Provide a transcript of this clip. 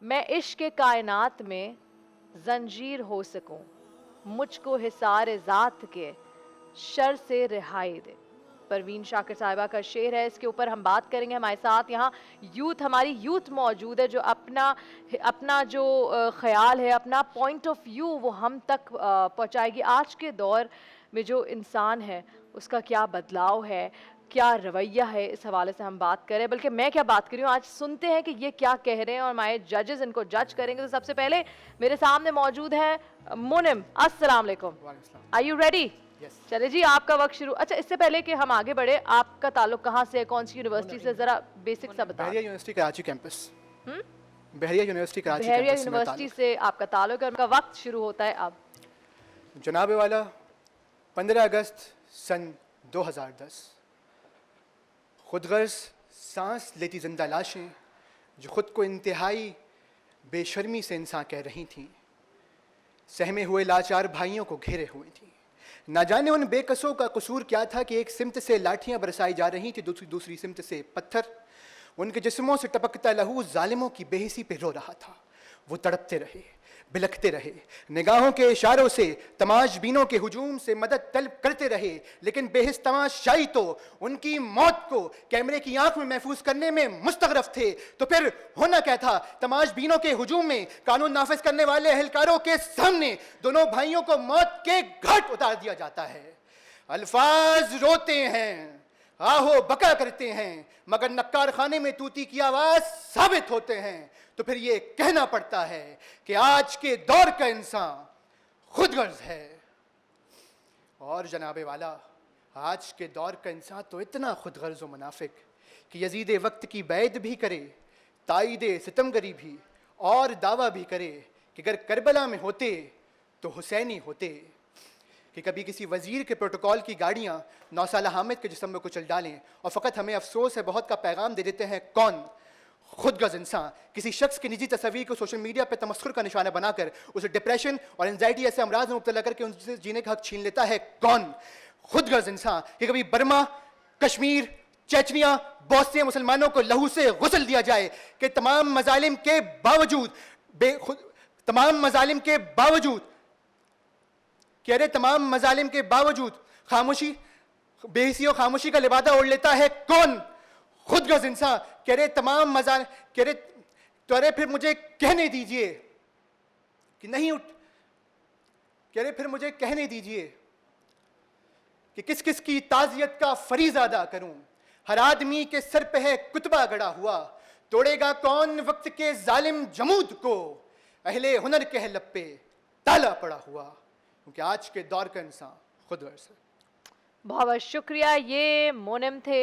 मैं इश्क कायनात में जंजीर हो सकूं, मुझको हिसार ज़ात के शर से रिहाई दे। परवीन शाकिर साहिबा का शेर है, इसके ऊपर हम बात करेंगे। हमारे साथ यहाँ हमारी यूथ मौजूद है जो अपना जो ख्याल है, अपना पॉइंट ऑफ व्यू वो हम तक पहुँचाएगी। आज के दौर में जो इंसान है उसका क्या बदलाव है, क्या रवैया है, इस हवाले से हम बात करें। बल्कि मैं क्या बात कर रही हूँ, आज सुनते हैं कि ये क्या कह रहे हैं और हमारे जजेस इनको जज करेंगे। तो सबसे पहले मेरे सामने मौजूद है मुनिम। अस्सलाम वालेकुम, आर यू रेडी? चले जी, आपका वक्त शुरू। अच्छा, इससे पहले कि हम आगे बढ़े, आपका ताल्लुक कहाँ से है, कौन सी यूनिवर्सिटी से, जरा बेसिक सा बताओ। बहरिया यूनिवर्सिटी कराची कैंपस। बहरिया यूनिवर्सिटी कराची बहरिया कैंपस यूनिवर्सिटी से आपका ताल्लुक है। उनका वक्त शुरू होता है अब। जनाब वाला 15 अगस्त सन 2010, खुदगर्ज सांस लेती जिंदा लाशें जो खुद को इंतहाई बेशर्मी से इंसान कह रही थीं, सहमे हुए लाचार भाइयों को घेरे हुए थीं। ना जाने उन बेकसों का कसूर क्या था कि एक सिमत से लाठियां बरसाई जा रही थी, दूसरी सिमत से पत्थर। उनके जिस्मों से टपकता लहू जालिमों की बेहिसी पे रो रहा था। वो तड़पते रहे, बिलखते रहे, निगाहों के इशारों से तमाशबीनों के हुजूम से मदद तलब करते रहे, लेकिन बेहिस तमाशाई तो उनकी मौत को कैमरे की आंख में महफूज करने में मुस्तगरफ थे। तो फिर होना क्या था? तमाशबीनों के हुजूम में कानून नाफिज करने वाले अहलकारों के सामने दोनों भाइयों को मौत के घाट उतार दिया जाता है। अल्फाज रोते हैं, आहो बका करते हैं, मगर नक्कार खाने में तूती की आवाज साबित होते हैं। तो फिर ये कहना पड़ता है कि आज के दौर का इंसान खुदगर्ज है। और जनाबे वाला, आज के दौर का इंसान तो इतना खुदगर्ज व मुनाफिक कि यजीद वक्त की बैद भी करे, ताईद सितमगरी भी, और दावा भी करे कि अगर करबला में होते तो हुसैनी होते। कि कभी किसी वजीर के प्रोटोकॉल की गाड़ियां 9 साल हामिद के जिस्म में कुचल डालें और फ़कत हमें अफसोस है बहुत का पैगाम दे देते हैं। कौन? खुदगर्ज इंसान किसी शख्स की निजी तस्वीर को सोशल मीडिया पर तमस्खुर का निशाना बनाकर उसे डिप्रेशन और एंजाइटी ऐसे अमराज में मुब्तला करके उनसे जीने का हक छीन लेता है। कौन? खुदगर्ज इंसान कि कभी बर्मा, कश्मीर, चेचनिया, बोस्निया मुसलमानों को लहू से गुस्ल दिया जाए कि तमाम मजालिम के बावजूद तमाम मजालिम के बावजूद खामोशी, बेहिसी और खामोशी का लिबादा ओढ़ लेता है। कौन? खुदगर्ज इंसान कह रहे तमाम मजालिम कह रहे तो अरे फिर मुझे कहने दीजिए कि नहीं उठ, कह रहे फिर मुझे कहने दीजिए कि किस किस की ताजियत का फरीज़ा अदा करूं। हर आदमी के सर पे है कुतबा गड़ा हुआ, तोड़ेगा कौन वक्त के जालिम जमूद को, अहले हुनर के लब पे ताला पड़ा हुआ। क्योंकि आज के दौर का इंसान खुदगर्ज है। बहुत बहुत शुक्रिया। ये मोनिम थे।